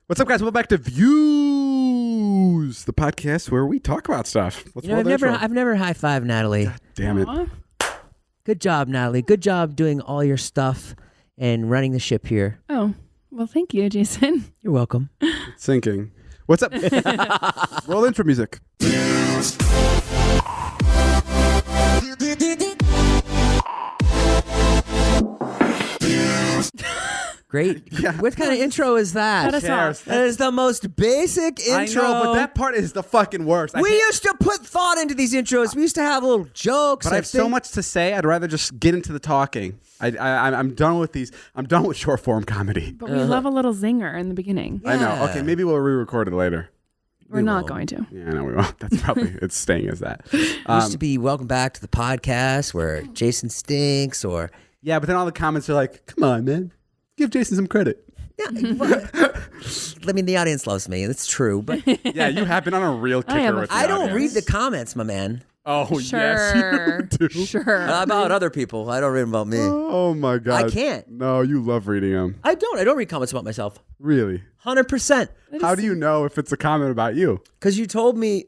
What's up, guys? Welcome back to Views, the podcast where we talk about stuff. I've never high-fived Natalie. God damn it. Good job, Natalie. Good job doing all your stuff and running the ship here. Oh, well, thank you, Jason. You're welcome. It's sinking. What's up? Roll intro music. Great. Yeah. What kind of intro is that? That is the most basic intro. I know, but that part is the fucking worst. We used to put thought into these intros. We used to have little jokes. But I have so much to say, I'd rather just get into the talking. I'm done with these. I'm done with short form comedy. But we love a little zinger in the beginning. I know. Okay, maybe we'll re-record it later. We're not going to. Yeah, no, we won't. That's probably, it's staying as that. Used to be welcome back to the podcast where Jason stinks or... Yeah, but then all the comments are like, come on, man. Give Jason some credit. Yeah, I mean, the audience loves me. It's true, but Yeah, you have been on a real kicker with the I don't audience. read the comments, my man. Oh, Sure. yes, you do. Sure. About other people. I don't read about me. Oh, my God. I can't. No, you love reading them. I don't read comments about myself. Really? 100%. How do you know if it's a comment about you? Because you told me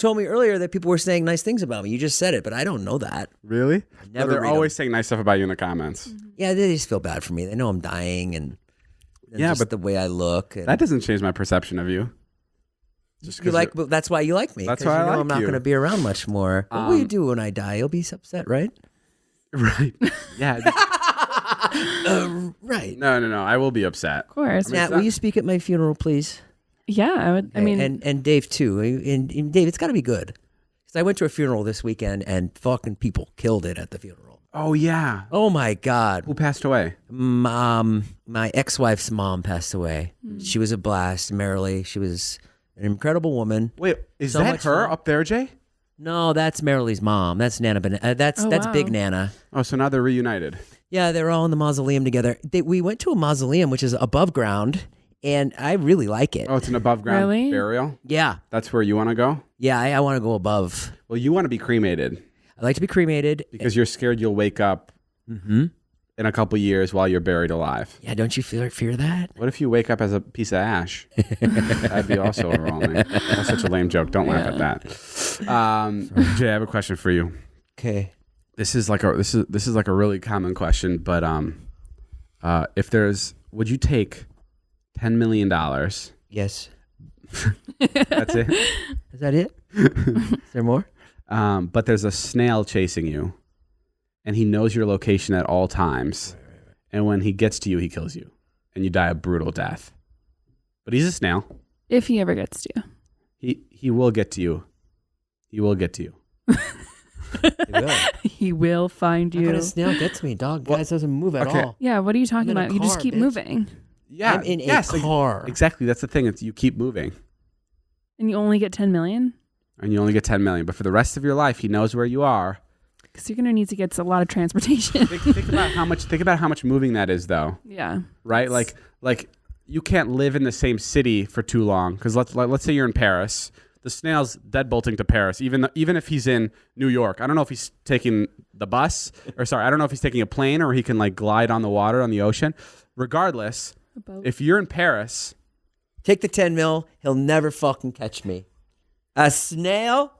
earlier that people were saying nice things about me. You just said it, but I don't know that. Really? never No, they're read always saying nice stuff about you in the comments. Yeah, they just feel bad for me. They know I'm dying and Yeah, just but the way I look. And That doesn't change my perception of you. Just you like, but that's why you like me. That's 'cause why I you know like I'm not you. going to be around much more. What will you do when I die? You'll be upset, right? Right. Yeah. Right. No. I will be upset. Of course. Nat, will you speak at my funeral, please? Yeah, I would. I mean, and Dave too. And Dave, it's got to be good. Because I went to a funeral this weekend, and fucking people killed it at the funeral. Oh, yeah. Oh my God. Who passed away? My ex-wife's mom passed away. She was a blast, Marilee. She was an incredible woman. Wait, is So that much her fun. up there, Jay? No, that's Marilee's mom. That's Nana. That's wow. Big Nana. Oh, so now they're reunited. Yeah, they're all in the mausoleum together. We went to a mausoleum, which is above ground, and I really like it. Oh, it's an above ground Really? burial? Yeah. That's where you want to go? Yeah, I want to go above. Well, you want to be cremated I like to be cremated. because you're scared you'll wake up in a couple years while you're buried alive. Yeah, don't you fear that? What if you wake up as a piece of ash? That'd be also wrong. That's such a lame joke. Don't laugh at that. Jay, I have a question for you. Okay. This is like a really common question, but would you take $10 million? Yes. That's it. Is that it? Is there more? But there's a snail chasing you, and he knows your location at all times. Right. And when he gets to you, he kills you, and you die a brutal death. But he's a snail. if he ever gets to you. He will get to you. He will get to you. He will find How you. can a snail get to me, dog? Guys doesn't move at all. Yeah, what are you talking I'm in a about? You just car, keep bitch. moving. Yeah, I'm in a car. Exactly. That's the thing. It's you keep moving, And you only get 10 million? and you only get 10 million. But for the rest of your life, he knows where you are. Because you're going to need to get a lot of transportation. Think about how much. Think about how much moving that is, though. Yeah. Right? Like you can't live in the same city for too long. Because let's say you're in Paris. The snail's deadbolting to Paris, even if he's in New York. I don't know if he's taking the bus, I don't know if he's taking a plane or he can like glide on the water on the ocean. Regardless, if you're in Paris, Take the 10 mil. He'll never fucking catch me. A snail?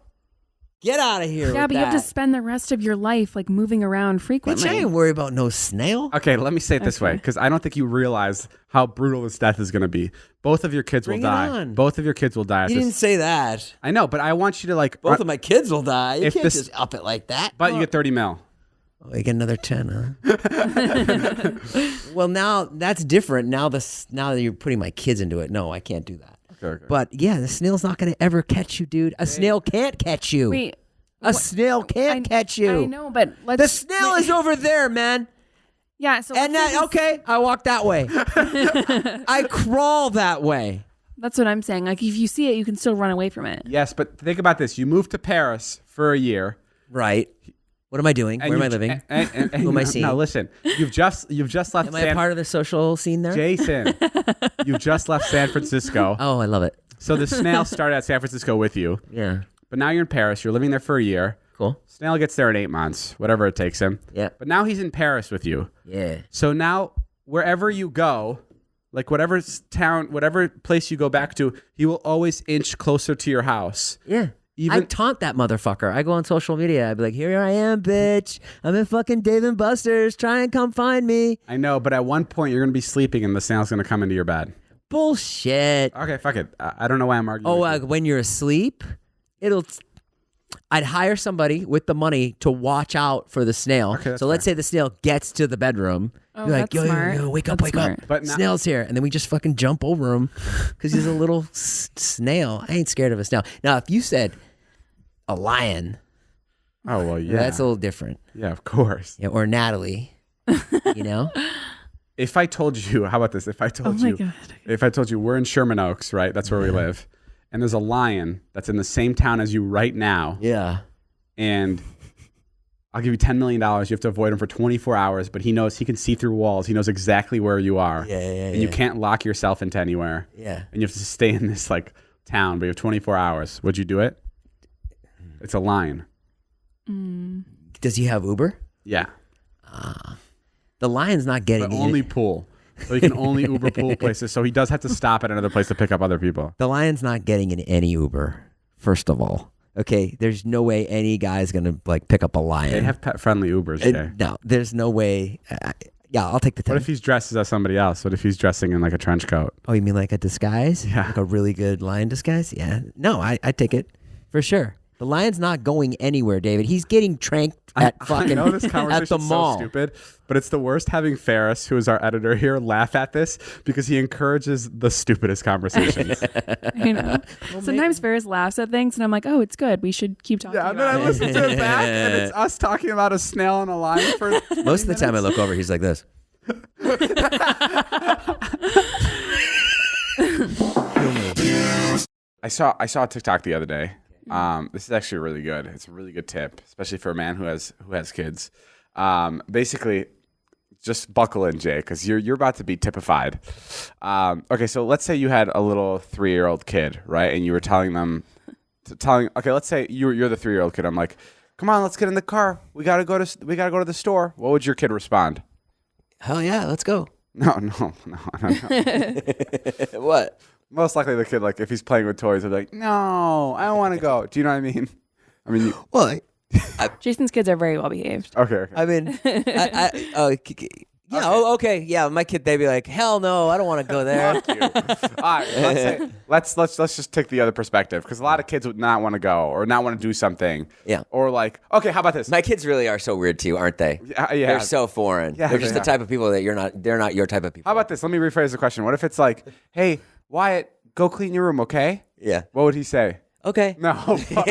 Get out of here. Yeah, with but you have to that. spend the rest of your life like moving around Bitch, frequently. I ain't worried about no snail. okay, let me say it this way, because I don't think you realize how brutal this death is going to be. Both of your kids Bring will it die. on. Both of your kids will die. You didn't say that. I know, but I want you to like. Both of my kids will die. You If can't this- just up it like that. But you get 30 mil. Oh, you get another 10, huh? Well, now that's different. Now that you're putting my kids into it, no, I can't do that. Okay. But yeah, the snail's not going to ever catch you, dude. A snail can't catch you. Wait. A snail can't catch you. I know, but let's... The snail is over there, man. Yeah, so And let's say okay, I walk that way. I crawl that way. that's what I'm saying. Like, if you see it, you can still run away from it. Yes, but think about this. You moved to Paris for a year. Right. What am I doing? and Where am I you've- living? and Who am I seeing? No, listen. You've just left. Am I a part of the social scene there? Jason, you've just left San Francisco. Oh, I love it. So the snail started at San Francisco with you, Yeah. but now you're in Paris. You're living there for a year. Cool. Snail gets there in 8 months, whatever it takes him. Yeah. But now he's in Paris with you. Yeah. So now wherever you go, Like whatever town, whatever place you go back to, he will always inch closer to your house. Yeah. I Even taunt that motherfucker. I go on social media. I'd be like, here I am, bitch. I'm in fucking Dave and Buster's. Try and come find me. I know, but at one point you're gonna be sleeping and the snail's gonna come into your bed. Bullshit. Okay, fuck it. I don't know why I'm arguing. Oh, with you. when you're asleep, I'd hire somebody with the money to watch out for the snail. Okay, so let's say the snail gets to the bedroom. Oh, You're like, that's smart. yo, wake up, That's wake smart. up. But now- Snail's here. And then we just fucking jump over him because he's a little snail. I ain't scared of a snail. Now, if you said a lion, Oh well, yeah. that's a little different. Yeah, of course. Yeah, or Natalie, you know? If I told you, how about this? If I told Oh my you, God. if I told you we're in Sherman Oaks, right? That's where we live, and there's a lion that's in the same town as you right now, Yeah. and I'll give you $10 million. You have to avoid him for 24 hours, but he knows he can see through walls. He knows exactly where you are. Yeah. And you can't lock yourself into anywhere. Yeah. And you have to stay in this like town, but you have 24 hours. Would you do it? It's a lion. Does he have Uber? Yeah. The lion's not getting But it. only pool. So he can only Uber pool places. So he does have to stop at another place to pick up other people. The lion's not getting in any Uber, first of all. Okay, there's no way any guy's gonna like pick up a lion. They have pet-friendly Ubers, Jay. No, there's no way. Yeah, I'll take the 10. What if he's dressed as somebody else? What if he's dressing in like a trench coat? Oh, you mean like a disguise? Yeah. Like a really good lion disguise? Yeah. No, I'd take it for sure. The lion's not going anywhere, David. He's getting tranked at fucking I know this at conversation's the mall. so stupid, but it's the worst having Ferris, who is our editor here, laugh at this because he encourages the stupidest conversations. I know. Sometimes Ferris laughs at things, and I'm like, oh, it's good. We should keep talking Yeah, and about then I it. listen to it back, and it's us talking about a snail and a lion for Most of the time I look over, he's like this. I saw a TikTok the other day. This is actually really good. It's a really good tip, especially for a man who has kids. Basically, just buckle in, Jay, because you're about to be typified. Okay, so let's say you had a little 3-year-old kid, right? And you were telling them, okay, let's say you're the 3-year-old kid. I'm like, come on, let's get in the car. We gotta go to the store. What would your kid respond? Hell yeah, let's go. No. What? Most likely the kid, like, if he's playing with toys, he'll be like, no, I don't want to go. Do you know what I mean? I mean, Well, Jason's kids are very well behaved. okay. I mean, yeah, okay, yeah. My kid, they'd be like, hell no, I don't want to go there. Fuck you. All right, let's just take the other perspective, because a lot of kids would not want to go or not want to do something. Yeah. Or like, okay, how about this? My kids really are so weird to you, aren't they? Yeah. They're so foreign. Yeah, they're just they the type of people that they're not your type of people. How about this? Let me rephrase the question. What if it's like, hey, Wyatt, go clean your room, okay? Yeah. What would he say? Okay. No. Fuck.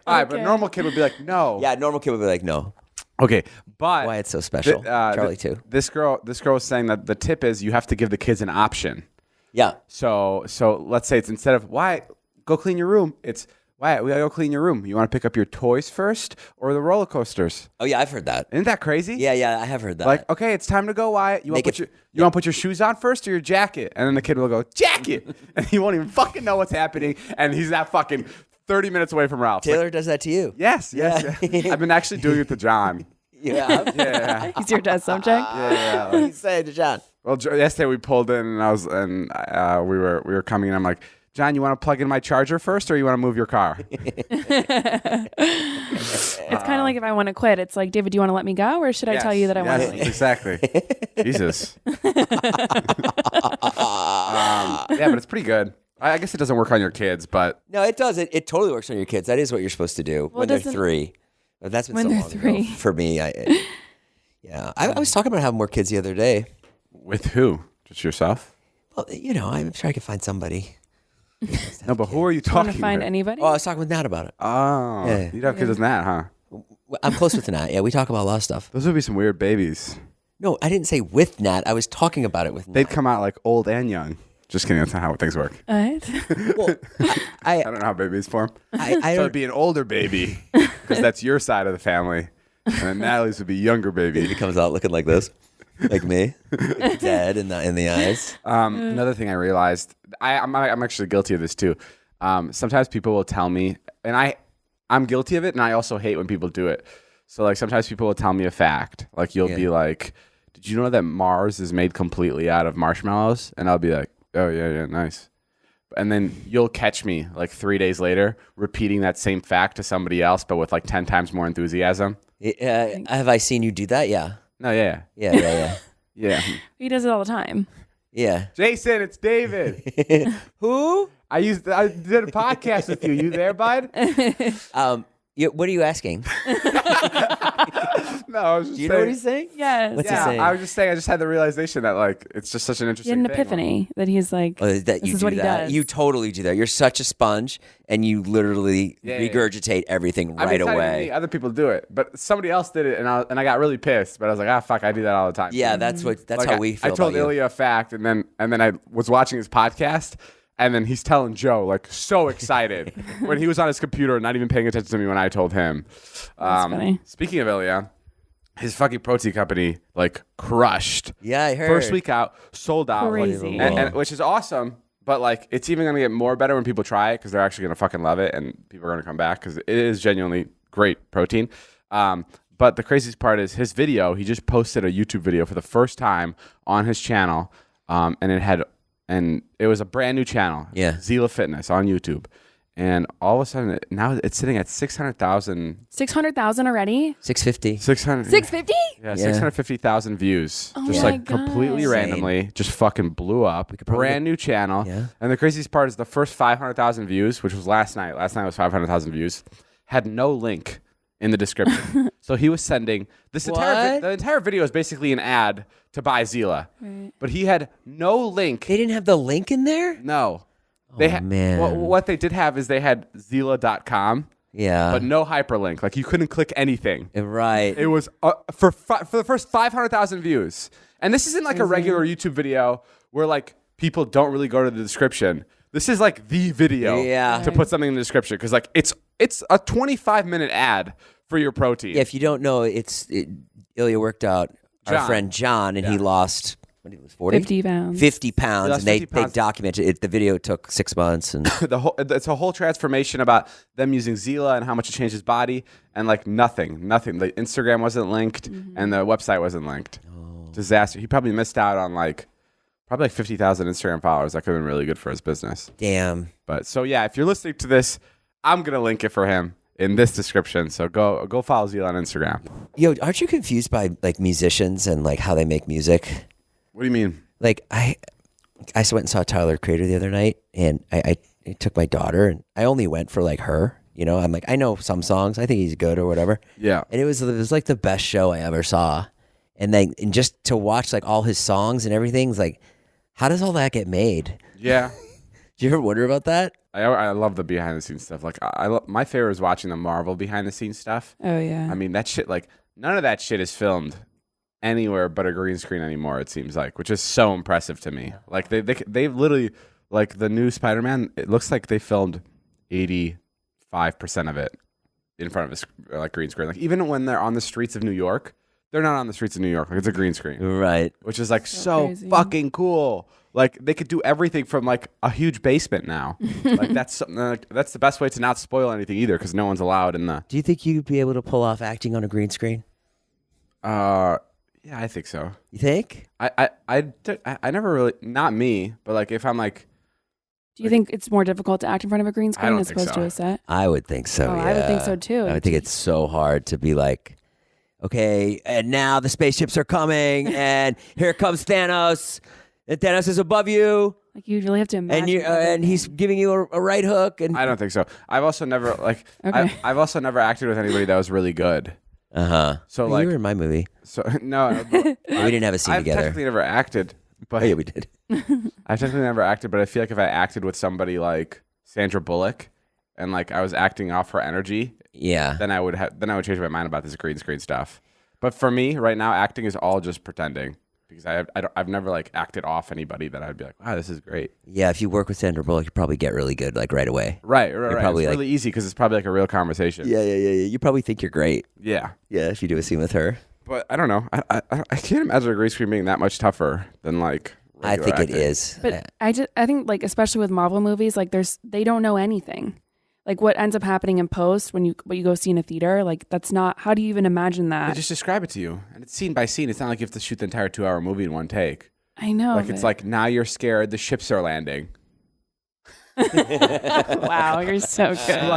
All right, but a normal kid would be like, no. Yeah, normal kid would be like, no. Okay, but Why it's so special. Charlie too. This girl was saying that the tip is you have to give the kids an option. Yeah. So let's say it's instead of why go clean your room, it's why we gotta go clean your room. You want to pick up your toys first or the roller coasters? Oh yeah, I've heard that. Isn't that crazy? Yeah, I have heard that. Like, okay, it's time to go, Wyatt. You want to put your shoes on first or your jacket? And then the kid will go, jacket! And he won't even fucking know what's happening. And he's that fucking 30 minutes away from Ralph. Taylor Like, does that to you. yes. I've been actually doing it to John. Yeah. Yeah. He's your test subject. Yeah. What you say to John? Well, yesterday we pulled in and we were coming in. I'm like, John, you want to plug in my charger first or you want to move your car? It's kind of like if I want to quit. It's like, David, do you want to let me go, or should I tell you that I want to leave? Exactly. Jesus. Yeah, but it's pretty good. I guess it doesn't work on your kids, but No, it does. It totally works on your kids. That is what you're supposed to do when they're doesn't- 3. But that's been When so they're long ago 3. for me. I was talking about having more kids the other day. with who? Just yourself? Well, I'm sure I could find somebody. No, but who are you Want talking to find with? anybody? Oh, I was talking with Nat about it. Oh, Yeah. you'd have kids with that, huh? Well, I'm close with Nat. Yeah, we talk about a lot of stuff. Those would be some weird babies. No, I didn't say with Nat. I was talking about it with Nat. They'd come out like old and young. Just kidding. That's not how things work. What? Well, I don't know how babies form. I So don't. it'd be an older baby because that's your side of the family. And then Natalie's would be younger baby. He comes out looking like this, like me, dead in the eyes. Another thing I realized, I'm actually guilty of this too. Sometimes people will tell me, and I'm guilty of it, and I also hate when people do it. So like sometimes people will tell me a fact. Like you'll be like, did you know that Mars is made completely out of marshmallows? And I'll be like, oh, yeah, nice. And then you'll catch me like 3 days later repeating that same fact to somebody else, but with like 10 times more enthusiasm. Have I seen you do that? Yeah. No, yeah. Yeah. He does it all the time. Yeah. Jason, it's David. Who? I did a podcast with you. You there, bud? What are you asking? No, I was just Do you know what he's saying? Yes. What's he saying? I was just saying. I just had the realization that like it's just such an He interesting. had an thing. epiphany that he's like, That this you is do what he that. does. You totally do that. You're such a sponge, and you literally regurgitate everything I mean, right it's not even away. me. Other people do it, but somebody else did it, and I got really pissed. But I was like, fuck, I do that all the time. Yeah, that's Like, how we feel I told about you. Ilya a fact, and then I was watching his podcast, and then he's telling Joe like so excited when he was on his computer, not even paying attention to me when I told him. That's funny. Speaking of Ilya, his fucking protein company like crushed. Yeah, I heard. First week out, sold out, like, Crazy. and which is awesome. But like, it's even gonna get more better when people try it because they're actually gonna fucking love it, and people are gonna come back because it is genuinely great protein. But the craziest part is his video. He just posted a YouTube video for the first time on his channel, and it was a brand new channel. Yeah. Zila Fitness on YouTube. And all of a sudden, now it's sitting at 600,000. 600,000 already? 650. 650? Yeah, 650,000 views. Oh Just my like completely gosh. randomly, just fucking blew up. Brand new channel. Yeah. And the craziest part is the first 500,000 views, which was last night. Last night was 500,000 views. Had no link in the description. So he was sending the entire video is basically an ad to buy Zila. Right. But he had no link. They didn't have the link in there? No. They man. What they did have is they had Zila.com, Yeah. but no hyperlink. Like you couldn't click anything. Right. It was for the first 500,000 views. And this isn't like a regular YouTube video where like people don't really go to the description. This is like the video to put something in the description because like it's a 25-minute ad for your protein. Yeah, if you don't know, Ilya worked out our friend John, and he lost, what did he lose, 40? 50 pounds. 50 pounds, He lost and they 50 pounds. documented it. The video took 6 months. And It's a whole transformation about them using Zila and how much it changed his body, and like nothing. The Instagram wasn't linked, and the website wasn't linked. Disaster. He probably missed out on probably 50,000 Instagram followers. That could have been really good for his business. damn. But so yeah, if you're listening to this, I'm gonna link it for him in this description. So go follow Zila on Instagram. Yo, aren't you confused by like musicians and like how they make music? What do you mean? Like I went and saw Tyler the Creator the other night, and I took my daughter, and I only went for like her. You know, I'm like, I know some songs. I think he's good or whatever. Yeah. And it was like the best show I ever saw. And just to watch like all his songs and everything's like, how does all that get made? Yeah. Do you ever wonder about that? I love the behind the scenes stuff. Like my favorite is watching the Marvel behind the scenes stuff. Oh, yeah. I mean that shit. Like none of that shit is filmed anywhere but a green screen anymore. It seems like, which is so impressive to me. Like they literally like the new Spider-Man. It looks like they filmed 85% of it in front of a green screen. Like even when they're on the streets of New York, they're not on the streets of New York. Like it's a green screen, Right. which is like so crazy. fucking cool. Like they could do everything from like a huge basement now. Like that's something. Like, that's the best way to not spoil anything either, because no one's allowed in the. Do you think you'd be able to pull off acting on a green screen? Yeah, I think so. You think? I never really, not me, but like if I'm like, Do you think it's more difficult to act in front of a green screen don't as think opposed so. to a set? I would think so. Oh, yeah. I would think so too. I would think it's so hard to be like, okay, and now the spaceships are coming, and here comes Thanos, and Thanos is above you, Like you really have to imagine. and everything. he's giving you a right hook, and I don't think so. I've also never like, Okay. I've also never acted with anybody that was really good. So you like, were in my movie. so no, We didn't have a scene I've together. technically never acted, but Oh yeah, we did. I've technically never acted, but I feel like if I acted with somebody like Sandra Bullock, and like I was acting off her energy, Yeah. then I would change my mind about this green screen stuff. But for me, right now, acting is all just pretending, because I've never like acted off anybody that I'd be like, wow, this is great. Yeah, if you work with Sandra Bullock, you probably get really good like right away. Right. probably it's like- really easy because it's probably like a real conversation. Yeah. You probably think you're great. Yeah. Yeah, if you do a scene with her. But I don't know. I can't imagine a green screen being that much tougher than like. I think it regular acting. is. But I think like especially with Marvel movies, like they don't know anything. like what ends up happening in post when you go see in a theater, like that's not, how do you even imagine that? They just describe it to you, and it's scene by scene. It's not like you have to shoot the entire 2-hour movie in one take. I know. Like it's like, now you're scared, the ships are landing. Wow, you're so good.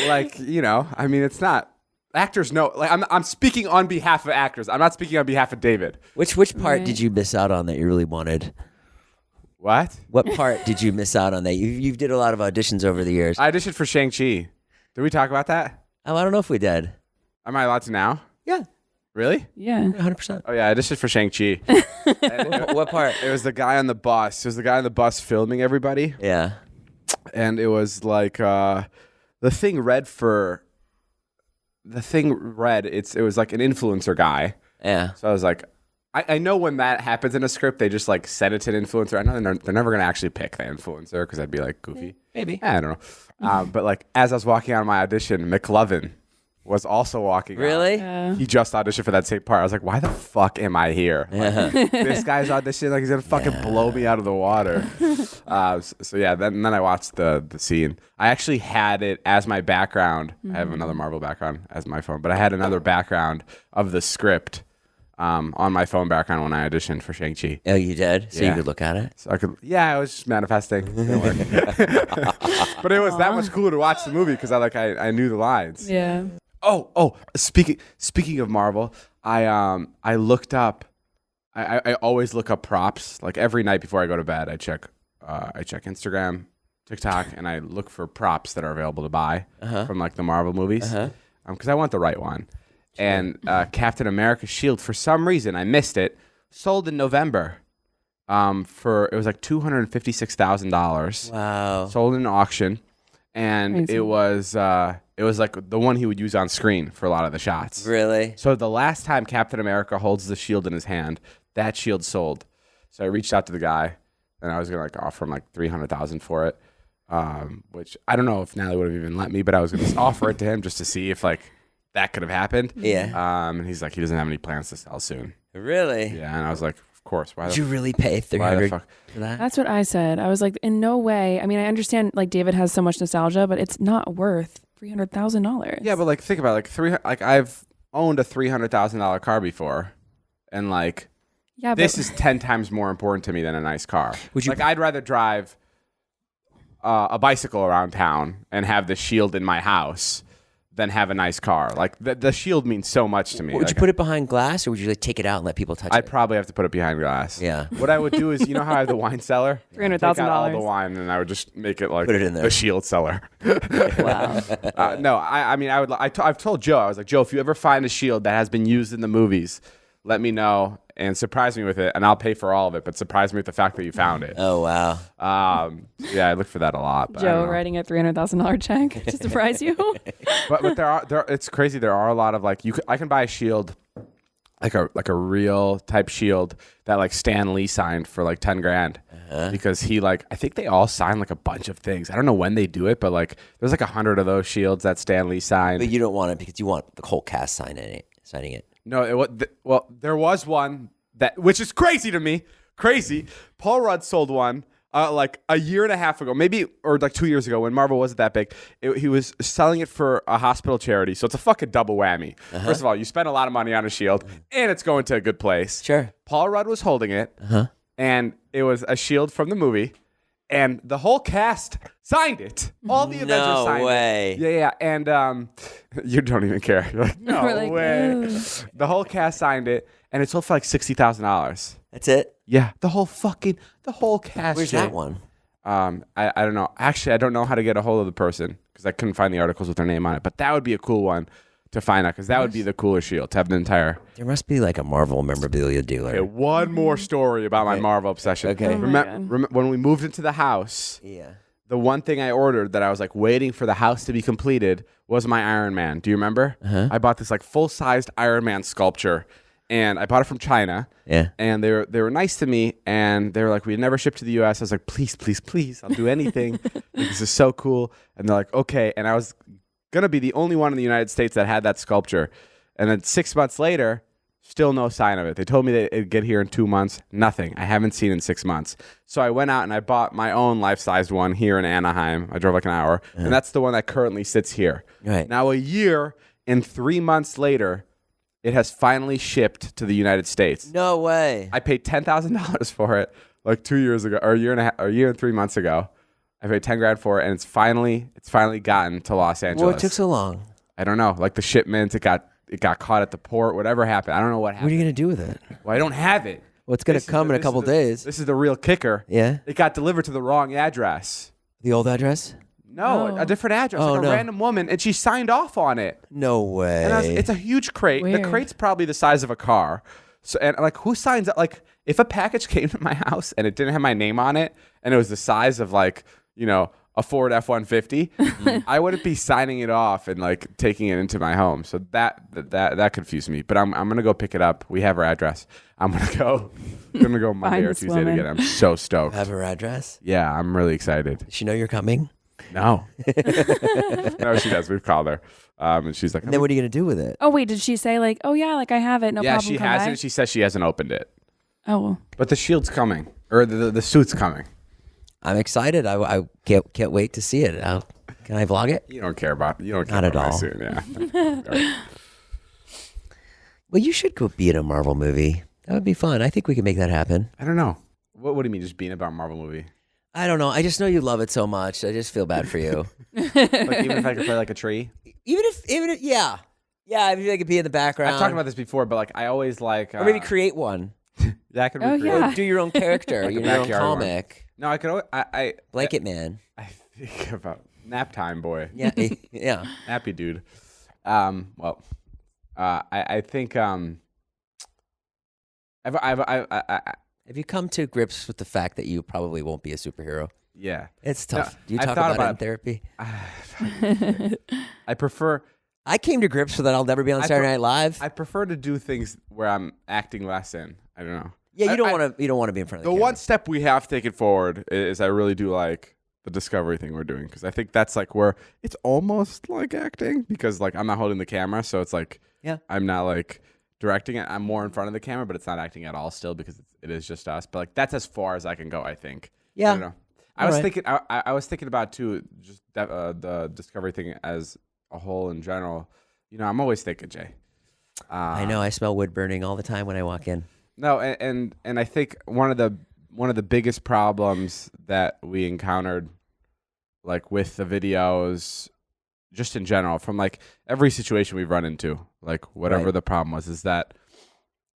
like I mean, it's not actors know. Like I'm speaking on behalf of actors. I'm not speaking on behalf of David. Which part did you miss out on that you really wanted? What part did you miss out on that? You did a lot of auditions over the years. I auditioned for Shang-Chi. Did we talk about that? Oh, I don't know if we did. Am I allowed to now? Yeah. Really? Yeah. 100%. Oh yeah, I auditioned for Shang-Chi. What part? It was the guy on the bus. It was the guy on the bus filming everybody. Yeah. And it was like the thing read. It was like an influencer guy. Yeah. So I was like, I know when that happens in a script, they just like send it to an influencer. I know they're never going to actually pick the influencer because that'd be like goofy. Maybe. I don't know. But like as I was walking out of my audition, McLovin was also walking out. Really? He just auditioned for that same part. I was like, why the fuck am I here? Like, this guy's auditioning like he's going to fucking blow me out of the water. So yeah, then I watched the scene. I actually had it as my background. I have another Marvel background as my phone, but I had another background of the script on my phone background when I auditioned for Shang-Chi. Oh, you did? So you could look at it? So I was just manifesting. Didn't work. But it was that much cooler to watch the movie because I knew the lines. Yeah. Oh, speaking of Marvel, I looked up. I always look up props. Like every night before I go to bed, I check Instagram, TikTok, and I look for props that are available to buy from like the Marvel movies because I want the right one. And Captain America's shield, for some reason, I missed it, sold in November it was like $256,000. Wow. Sold in an auction. And Crazy. it was like the one he would use on screen for a lot of the shots. Really? So the last time Captain America holds the shield in his hand, that shield sold. So I reached out to the guy, and I was gonna like offer him like $300,000 for it, which I don't know if Natalie would have even let me, but I was gonna offer it to him just to see if like that could have happened. Yeah. And he's like, he doesn't have any plans to sell soon. Really? Yeah. And I was like, of course. Did you really pay $300 for that? That's what I said. I was like, in no way. I mean, I understand like David has so much nostalgia, but it's not worth $300,000. Yeah, but like think about it, like I've owned a $300,000 car before, and like this is 10 times more important to me than a nice car. I'd rather drive a bicycle around town and have the shield in my house than have a nice car. Like the shield means so much to me. Would you put it behind glass, or would you like take it out and let people touch it? I'd probably have to put it behind glass. Yeah. What I would do is, you know how I have the wine cellar? $300,000. Take out all the wine, and I would just make it like Put it in there. the shield cellar. Wow. No, I mean, I've told Joe, I was like, Joe, if you ever find a shield that has been used in the movies, let me know and surprise me with it, and I'll pay for all of it, but surprise me with the fact that you found it. Oh, wow. Yeah, I look for that a lot. But Joe writing a $300,000 check to surprise you. but there it's crazy. There are a lot of like I can buy a shield, like a real type shield that like Stan Lee signed for like $10,000 because he I think they all sign like a bunch of things. I don't know when they do it, but like there's like 100 of those shields that Stan Lee signed. But you don't want it because you want the whole cast signing it. No, there was one which is crazy to me. Crazy. Paul Rudd sold one like a year and a half ago, maybe, or like 2 years ago when Marvel wasn't that big. He was selling it for a hospital charity, so it's a fucking double whammy. First of all, you spend a lot of money on a shield, and it's going to a good place. Sure. Paul Rudd was holding it, and it was a shield from the movie, and the whole cast signed it. All the Avengers signed way. it. Yeah, and you don't even care. You're like, no We're way. Ugh. The whole cast signed it, and it sold for like $60,000. That's it? Yeah, the whole cast. Where's that one? I don't know. Actually, I don't know how to get a hold of the person because I couldn't find the articles with their name on it. But that would be a cool one to find out because that would be the cooler shield to have the entire. There must be like a Marvel memorabilia dealer. Okay, one more story about my Marvel obsession. Okay. Oh my God. When we moved into the house, Yeah. the one thing I ordered that I was like waiting for the house to be completed was my Iron Man. Do you remember? I bought this like full-sized Iron Man sculpture, and I bought it from China. Yeah. And they were nice to me, and they were like, "We never ship to the U.S." I was like, "Please, please, please, I'll do anything. This is so cool." And they're like, "Okay." And I was gonna be the only one in the United States that had that sculpture. And then 6 months later, Still no sign of it. They told me that it'd get here in 2 months. Nothing. I haven't seen it in 6 months. So I went out and I bought my own life-sized one here in Anaheim. I drove like an hour. And that's the one that currently sits here. Right. Now, a year and 3 months later, it has finally shipped to the United States. No way. I paid $10,000 for it like 2 years ago, or a year and 3 months ago. I paid $10,000 for it, and it's finally gotten to Los Angeles. Well, it took so long. I don't know. Like the shipment, it got caught at the port. Whatever happened, I don't know what happened. What are you gonna do with it? Well, I don't have it. Well, it's gonna come in a couple days. This is the real kicker. Yeah. It got delivered to the wrong address. The old address? No, a different address. Oh, like a no. random woman, and she signed off on it. No way. And it's a huge crate. Weird. The crate's probably the size of a car. So, and like, who signs up? Like, if a package came to my house and it didn't have my name on it, and it was the size of like, a Ford F-150, I wouldn't be signing it off and like taking it into my home. So that confused me. But I'm gonna go pick it up. We have her address. I'm gonna go Monday Find or this Tuesday to woman. get it. I'm so stoked. Have her address? Yeah, I'm really excited. Does she know you're coming? No, no, she does. We've called her, and she's like, And then what are you gonna do with it? Oh wait, did she say like, oh yeah, like I have it, no yeah, problem. she come hasn't. by? She says she hasn't opened it, Oh well. but the shield's coming, or the suit's coming. I'm excited. I can't wait to see it. Can I vlog it? You don't care about Not about at my all. suit, yeah. Well, you should go be in a Marvel movie. That would be fun. I think we can make that happen. I don't know. What do you mean, just being about a Marvel movie? I don't know. I just know you love it so much. I just feel bad for you. Like even if I could play like a tree. even if, yeah. Yeah, if I could be in the background. I've talked about this before, but like I always like. Or maybe create one. That could be Oh, creative. yeah. Do your own character, Like a your own backyard one. comic. No, I could. I Blanket Man. I think about nap time, boy. Yeah, yeah. Happy dude. Well, I think Have you come to grips with the fact that you probably won't be a superhero? yeah. It's tough. No, Do you I've talk thought about it about in therapy? I prefer. I came to grips with that. I'll never be on Saturday Night Live. I prefer to do things where I'm acting less in. I don't know. Yeah, I- you don't want to be in front of The the camera. one step we have taken forward is I really do like the discovery thing we're doing, because I think that's like where it's almost like acting, because like I'm not holding the camera, so it's like Yeah. I'm not like directing it. I'm more in front of the camera, but it's not acting at all still, because it is just us. But like that's as far as I can go, I think. Yeah. I don't know. I was thinking about too, just the discovery thing as a whole in general. I'm always thinking, Jay. I know. I smell wood burning all the time when I walk in. No, and I think one of the biggest problems that we encountered, like with the videos, just in general, from like every situation we've run into, like whatever Right. the problem was, is that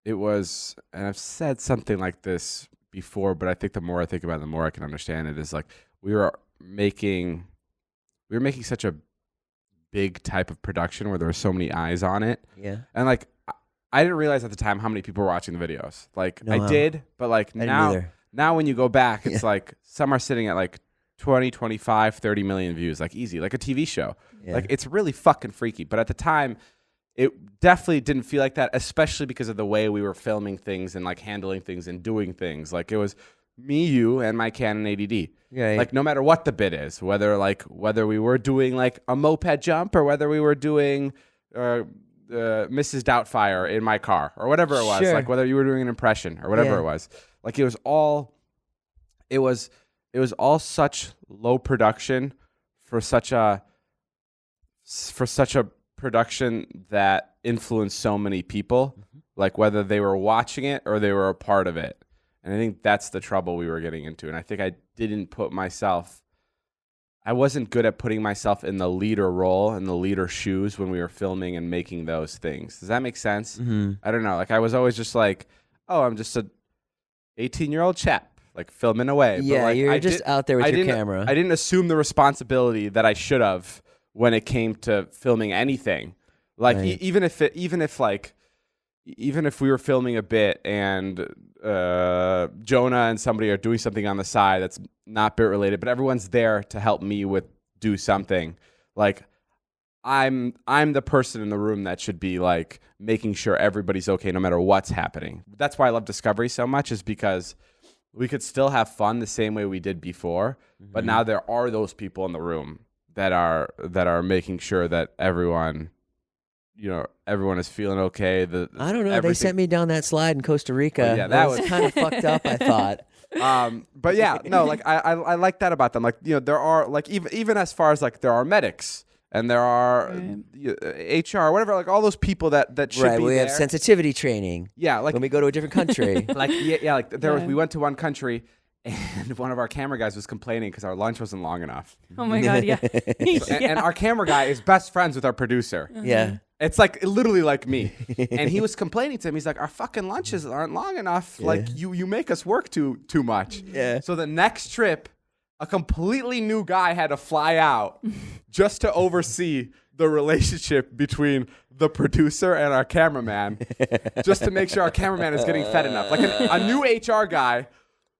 it was, and I've said something like this before, but I think the more I think about it, the more I can understand it, is like we were making such a big type of production where there were so many eyes on it. Yeah. And like, I didn't realize at the time how many people were watching the videos. Like No, I did, but like I didn't either. now when you go back, it's like some are sitting at like 20, 25, 30 million views, like easy, like a TV show. Yeah. Like it's really fucking freaky. But at the time, it definitely didn't feel like that, especially because of the way we were filming things and like handling things and doing things. Like it was me, you, and my Canon 80D. Right. Like no matter what the bit is, whether we were doing like a moped jump or whether we were doing Mrs. Doubtfire in my car or whatever it was, Sure. like whether you were doing an impression or whatever Yeah. it was, like it was all such low production for such a production that influenced so many people, like whether they were watching it or they were a part of it. And I think that's the trouble we were getting into. And I think I wasn't good at putting myself in the leader role and the leader shoes when we were filming and making those things. Does that make sense? Mm-hmm. I don't know. Like I was always just like, oh, I'm just a 18-year-old chap, like filming away. Yeah, but like, you're just out there with your camera. I didn't assume the responsibility that I should have when it came to filming anything. Like Right. even if we were filming a bit and Jonah and somebody are doing something on the side that's not bit related, but everyone's there to help me do something. Like I'm the person in the room that should be like making sure everybody's okay no matter what's happening. That's why I love Discovery so much, is because we could still have fun the same way we did before, but now there are those people in the room that are making sure that everyone everyone is feeling okay. I don't know. They sent me down that slide in Costa Rica. Well, yeah, that was kind of fucked up, I thought. But yeah, no, like I like that about them. Like, there are like even as far as like there are medics and there are HR, whatever, like all those people that should be we there. have sensitivity training. Yeah, like when we go to a different country. like like we went to one country and one of our camera guys was complaining because our lunch wasn't long enough. Oh my God, yeah. And our camera guy is best friends with our producer. Yeah. It's like literally like me. And he was complaining to him. He's like, our fucking lunches aren't long enough. Yeah. Like you make us work too much. Yeah. So the next trip, a completely new guy had to fly out just to oversee the relationship between the producer and our cameraman, just to make sure our cameraman is getting fed enough. Like a new HR guy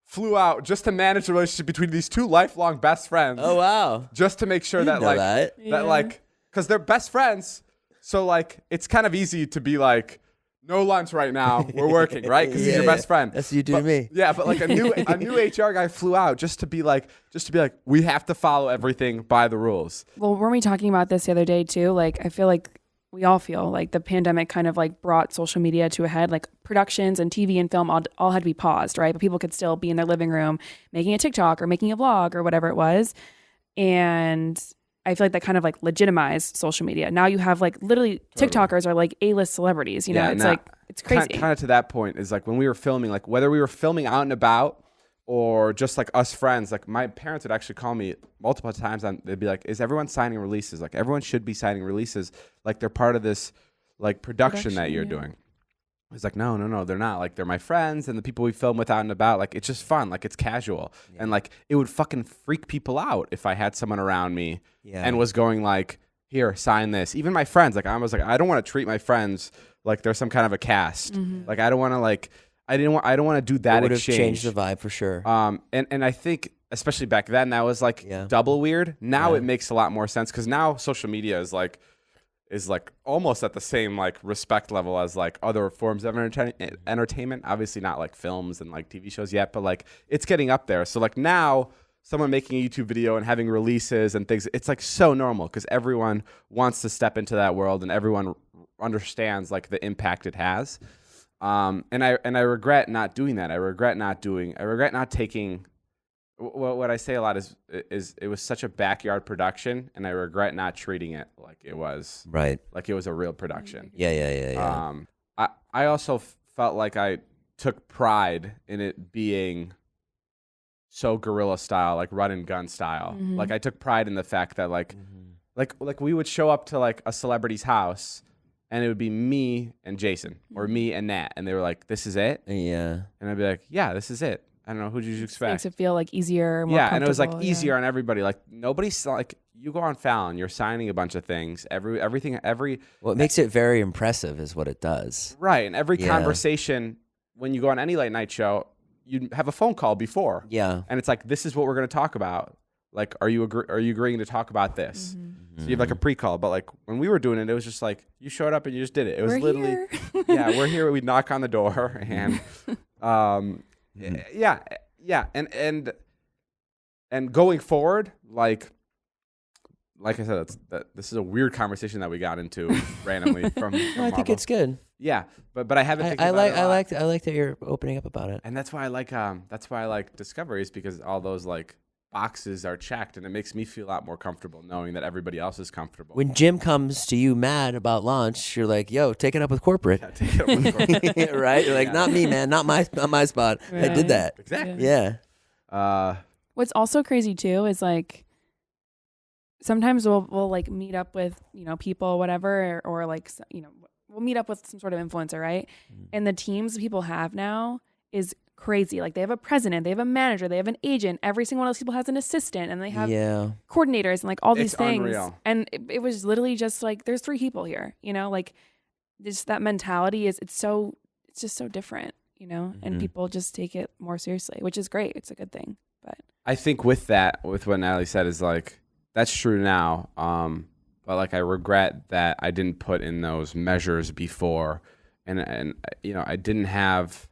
flew out just to manage the relationship between these two lifelong best friends. Oh wow! Just to make sure that like because they're best friends, so like it's kind of easy to be like, no lunch right now, we're working, right? Because he's your best friend. That's what you do to me. Yeah, but like a new HR guy flew out just to be like, we have to follow everything by the rules. Well, weren't we talking about this the other day too? Like, I feel like we all feel like the pandemic kind of like brought social media to a head. Like productions and TV and film all had to be paused, right? But people could still be in their living room making a TikTok or making a vlog or whatever it was. And I feel like that kind of like legitimized social media. Now you have like literally TikTokers are like A-list celebrities, it's like, it's crazy. Kind of to that point is like when we were filming, like whether we were filming out and about or just like us friends, like my parents would actually call me multiple times and they'd be like, is everyone signing releases? Like everyone should be signing releases. Like they're part of this like production that you're doing. It's like, no, they're not. Like they're my friends and the people we film with out and about. Like it's just fun. Like it's casual. Yeah. And like it would fucking freak people out if I had someone around me and was going like, here, sign this. Even my friends, like I was like, I don't want to treat my friends like they're some kind of a cast. Mm-hmm. Like I don't want to like, I don't want to do that. It would exchange. Have changed the vibe for sure. And I think especially back then that was like double weird. Now it makes a lot more sense because now social media is like almost at the same like respect level as like other forms of entertainment. Obviously not like films and like TV shows yet, but like it's getting up there. So like now someone making a YouTube video and having releases and things, it's like so normal because everyone wants to step into that world and everyone understands like the impact it has. And I regret not doing that. I regret not taking. What I say a lot is it was such a backyard production, and I regret not treating it like it was like it was a real production. Yeah. I also felt like I took pride in it being so guerrilla style, like run and gun style. Mm-hmm. Like I took pride in the fact that like we would show up to like a celebrity's house. And it would be me and Jason or me and Nat. And they were like, this is it? Yeah. And I'd be like, yeah, this is it. I don't know. Who did you expect? Makes it feel like easier, more comfortable. And it was like easier on everybody. Like nobody's like, you go on Fallon, you're signing a bunch of things. Everything. Well, it makes it very impressive is what it does. Right. And every conversation, when you go on any late night show, you have a phone call before. Yeah. And it's like, this is what we're going to talk about. Like, are you agreeing to talk about this? Mm-hmm. So you have like a pre-call, but like when we were doing it, it was just like you showed up and you just did it. It was literally, we're here. We'd knock on the door and, and going forward, like I said, this is a weird conversation that we got into randomly from I think it's good. Yeah, but I haven't. I like that you're opening up about it, and that's why I like Discoveries because all those like boxes are checked, and it makes me feel a lot more comfortable knowing that everybody else is comfortable. When Jim comes to you mad about launch, you're like, "Yo, take it up with corporate." Yeah, take it up with corporate. Right? You're like, "Not me, man. Not my spot. Right. I did that." Exactly. Yeah. What's also crazy too is like sometimes we'll like meet up with people, whatever, or like we'll meet up with some sort of influencer, right? And the teams people have now is crazy. Like they have a president, they have a manager, they have an agent. Every single one of those people has an assistant, and they have coordinators and like all these things. Unreal. And it was literally just like there's 3 people here. Like just that mentality it's just so different. And people just take it more seriously, which is great. It's a good thing. But I think with what Natalie said is like that's true now. But like I regret that I didn't put in those measures before, and I didn't have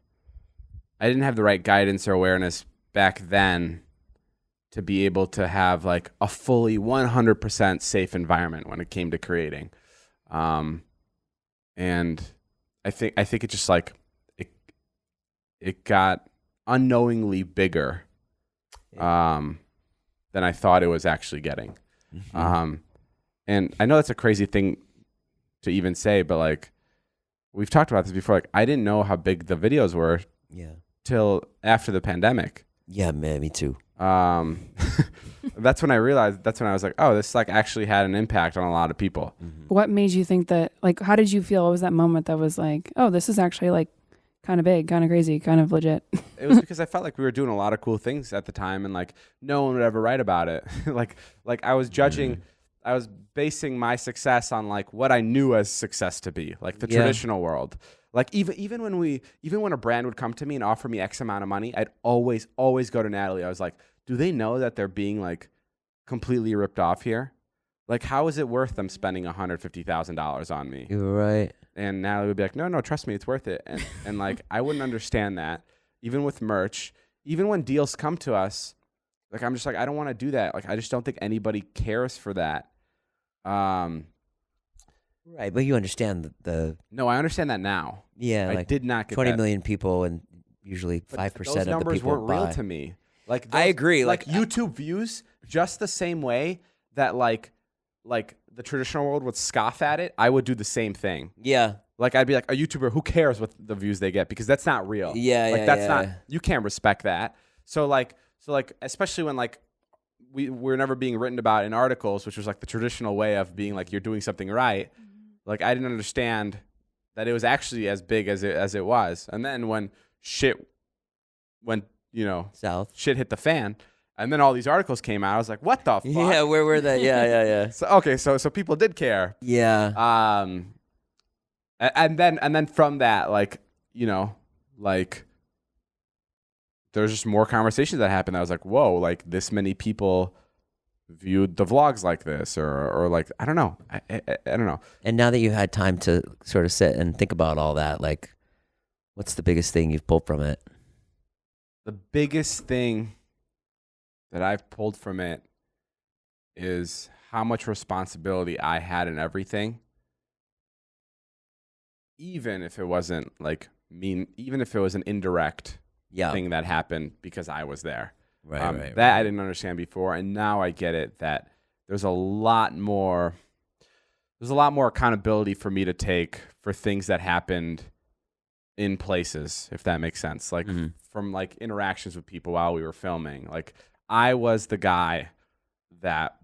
the right guidance or awareness back then to be able to have like a fully 100% safe environment when it came to creating. and I think it just like it got unknowingly bigger than I thought it was actually getting. And I know that's a crazy thing to even say, but like we've talked about this before. Like I didn't know how big the videos were till after the pandemic. Yeah, man, me too. That's when I realized. That's when I was like, oh, this like actually had an impact on a lot of people. What made you think that? Like, how did you feel? What was that moment that was like, oh, this is actually like kind of big, kind of crazy, kind of legit? It was because I felt like we were doing a lot of cool things at the time, and like no one would ever write about it. like I was judging, I was basing my success on like what I knew as success to be, like the traditional world. Like even when a brand would come to me and offer me X amount of money, I'd always go to Natalie. I was like, do they know that they're being like completely ripped off here? Like, how is it worth them spending $150,000 on me? You're right. And Natalie would be like, no, trust me, it's worth it. And like, I wouldn't understand that. Even with merch, even when deals come to us, like, I'm just like, I don't want to do that. Like, I just don't think anybody cares for that. Right, but you understand the No, I understand that now. yeah, I like did not get 20 that. million people, and usually 5% of Those the numbers people weren't real buy. to me. Like I agree. Like YouTube views, just the same way that like the traditional world would scoff at it, I would do the same thing. Yeah, Like I'd be like, a YouTuber, who cares what the views they get, because that's not real. Yeah, like yeah, that's yeah. not. You can't respect that. So like especially when like we're never being written about in articles, which was like the traditional way of being like you're doing something right. Like I didn't understand that it was actually as big as it was. And then when shit went, south. shit hit the fan, and then all these articles came out, I was like, what the fuck? Yeah, where were they? Yeah. So okay, so people did care. Yeah. And then from that, like there's just more conversations that happened. I was like, whoa, like this many people viewed the vlogs like this, or like I don't know, I don't know. And now that you had time to sort of sit and think about all that, like, what's the biggest thing you've pulled from it? The biggest thing that I've pulled from it is how much responsibility I had in everything, even if it wasn't like mean, even if it was an indirect thing that happened because I was there. Right. That I didn't understand before, and now I get it. That there's a lot more accountability for me to take for things that happened in places, if that makes sense. Like from like interactions with people while we were filming. Like I was the guy that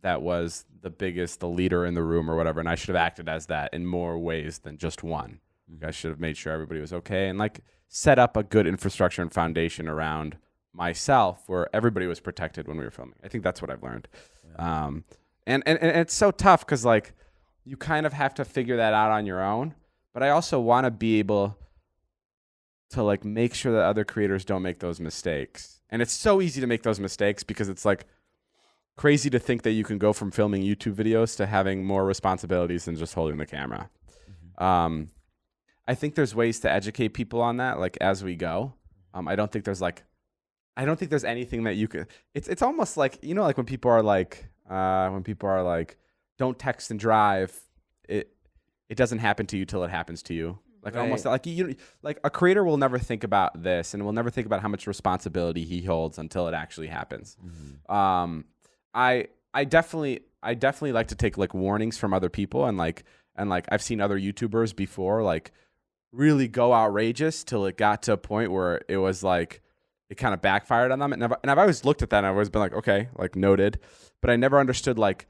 was the leader in the room or whatever, and I should have acted as that in more ways than just one. I should have made sure everybody was okay and like set up a good infrastructure and foundation around myself where everybody was protected when we were filming. I think that's what I've learned. And it's so tough because like you kind of have to figure that out on your own, but I also want to be able to like make sure that other creators don't make those mistakes. And it's so easy to make those mistakes because it's like crazy to think that you can go from filming YouTube videos to having more responsibilities than just holding the camera. I think there's ways to educate people on that, like as we go. I don't think there's anything that you could. It's almost like like when people are like don't text and drive. It doesn't happen to you till it happens to you. Like Right. almost like like a creator will never think about this and will never think about how much responsibility he holds until it actually happens. I definitely like to take like warnings from other people and I've seen other YouTubers before like really go outrageous till it got to a point where it was like it kind of backfired on them. And I've always looked at that and I've always been like, okay, like noted. But I never understood like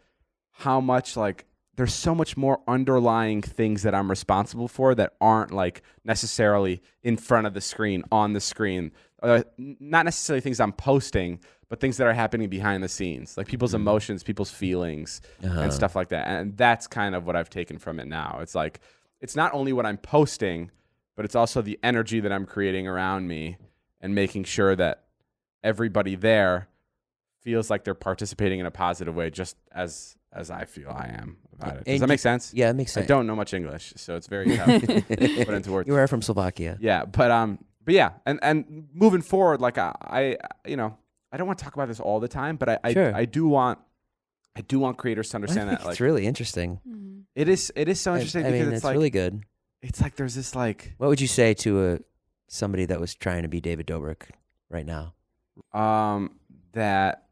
how much like there's so much more underlying things that I'm responsible for that aren't like necessarily in front of the screen, on the screen. Not necessarily things I'm posting, but things that are happening behind the scenes, like people's emotions, people's feelings, and stuff like that. And that's kind of what I've taken from it now. It's like, it's not only what I'm posting, but it's also the energy that I'm creating around me and making sure that everybody there feels like they're participating in a positive way, just as I feel I am about it. Does that make sense? Yeah, it makes sense. I don't know much English, so it's very tough to put into words. You are from Slovakia. Yeah, but yeah, and moving forward, like I don't want to talk about this all the time, but I Sure. I do want I do want creators to understand I think that. Like, it's really interesting. it is so interesting I because mean, it's it's like really good. it's like there's this like What would you say to somebody that was trying to be David Dobrik right now? that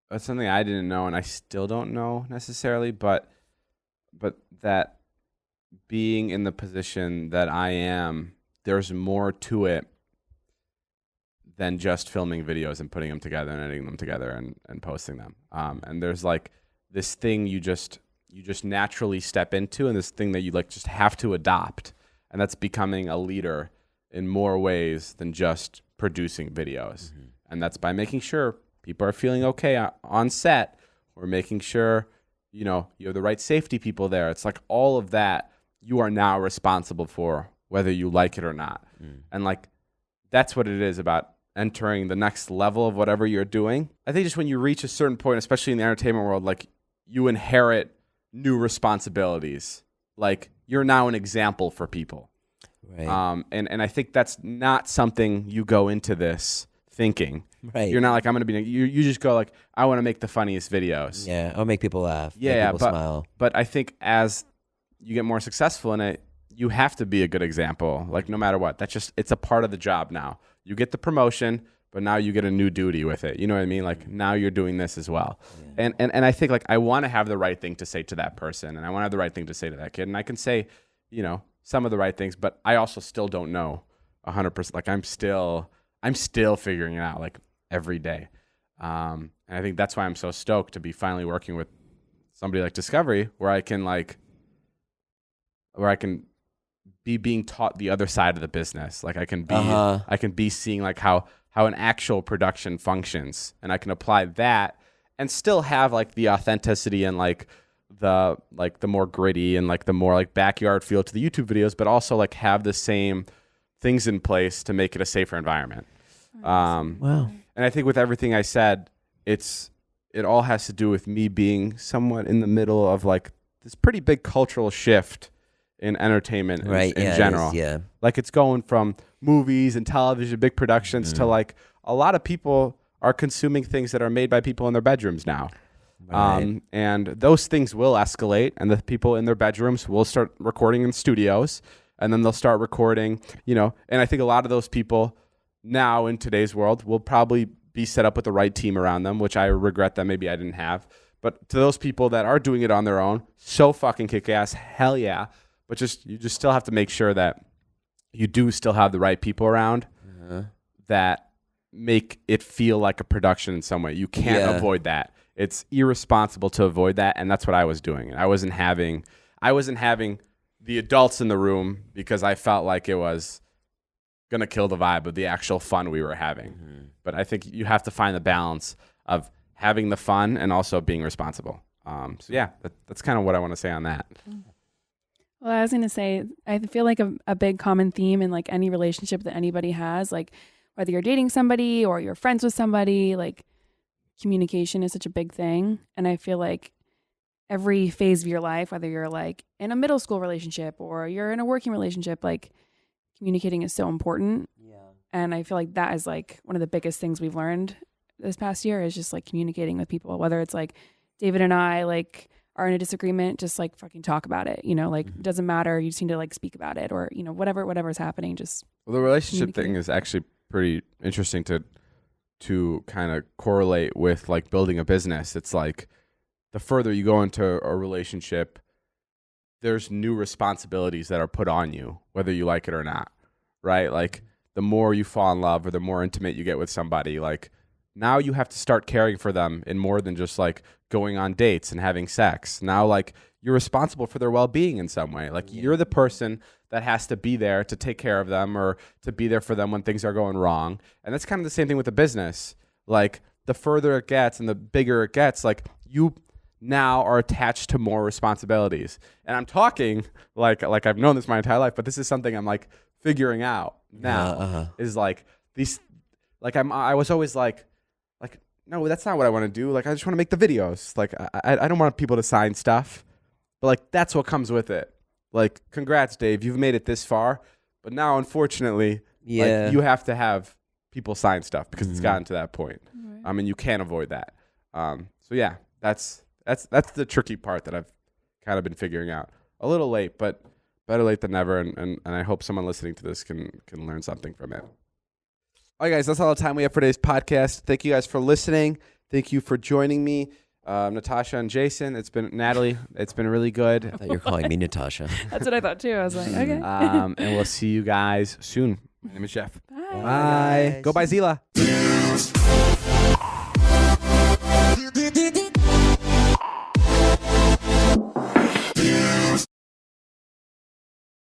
that's something I didn't know and I still don't know necessarily, but that being in the position that I am, there's more to it than just filming videos and putting them together and editing them together and posting them. And there's like this thing you just naturally step into, and this thing that you like just have to adopt, and that's becoming a leader in more ways than just producing videos. Mm-hmm. And that's by making sure people are feeling okay on set, or making sure, you know, you have the right safety people there. It's like all of that you are now responsible for, whether you like it or not. And like, that's what it is about entering the next level of whatever you're doing. I think just when you reach a certain point, especially in the entertainment world, like you inherit new responsibilities. Like you're now an example for people. Right. And I think that's not something you go into this thinking. Right. You're not like, I'm going to be, you just go like, I want to make the funniest videos. Yeah. I'll make people laugh. Yeah. Make people smile. But I think as you get more successful in it, you have to be a good example. Like no matter what, it's a part of the job now. You get the promotion, but now you get a new duty with it. You know what I mean? Like now you're doing this as well. Yeah. And I think like I want to have the right thing to say to that person, and I want to have the right thing to say to that kid. And I can say, you know, some of the right things, but I also still don't know 100%. Like I'm still figuring it out like every day. And I think that's why I'm so stoked to be finally working with somebody like Discovery, where I can be being taught the other side of the business. Like I can be seeing like how an actual production functions, and I can apply that and still have like the authenticity and like the more gritty and like the more like backyard feel to the YouTube videos, but also like have the same things in place to make it a safer environment. Wow. And I think with everything I said, it all has to do with me being somewhat in the middle of like this pretty big cultural shift in entertainment in general. Yeah. Like it's going from movies and television, big productions to like a lot of people are consuming things that are made by people in their bedrooms now. Right. And those things will escalate, and the people in their bedrooms will start recording in studios, and then they'll start recording, you know, and I think a lot of those people now in today's world will probably be set up with the right team around them, which I regret that maybe I didn't have. But to those people that are doing it on their own, so fucking kick ass, hell yeah. But you just still have to make sure that you do still have the right people around that make it feel like a production in some way. You can't avoid that. It's irresponsible to avoid that, and that's what I was doing. I wasn't having the adults in the room because I felt like it was gonna kill the vibe of the actual fun we were having. But I think you have to find the balance of having the fun and also being responsible. So yeah, that's kind of what I want to say on that. Well, I was going to say, I feel like a big common theme in like any relationship that anybody has, like whether you're dating somebody or you're friends with somebody, like communication is such a big thing. And I feel like every phase of your life, whether you're like in a middle school relationship or you're in a working relationship, like communicating is so important. Yeah. And I feel like that is like one of the biggest things we've learned this past year is just like communicating with people, whether it's like David and I like are in a disagreement, just like fucking talk about it, you know, like it doesn't matter. You just need to like speak about it, or, you know, whatever's happening, just. Well, the relationship thing is actually pretty interesting to kind of correlate with like building a business. It's like the further you go into a relationship, there's new responsibilities that are put on you, whether you like it or not, right? Like the more you fall in love or the more intimate you get with somebody, like now you have to start caring for them in more than just like going on dates and having sex. Now, like you're responsible for their well-being in some way. Like you're the person that has to be there to take care of them or to be there for them when things are going wrong. And that's kind of the same thing with the business. Like the further it gets and the bigger it gets, like you now are attached to more responsibilities. And I'm talking like I've known this my entire life, but this is something I'm like figuring out now is like these, like I was always like, no, that's not what I want to do. Like, I just want to make the videos. Like, I don't want people to sign stuff. But, like, that's what comes with it. Like, congrats, Dave. You've made it this far. But now, unfortunately, like, you have to have people sign stuff because it's gotten to that point. Right. And you can't avoid that. So, yeah, That's the tricky part that I've kind of been figuring out. A little late, but better late than never. And I hope someone listening to this can learn something from it. All right, guys, that's all the time we have for today's podcast. Thank you guys for listening. Thank you for joining me, Natasha and Jason. It's been Natalie. It's been really good. I thought you were calling me Natasha. That's what I thought too. I was like, okay. And we'll see you guys soon. My name is Jeff. Bye. Bye. Go by Zila.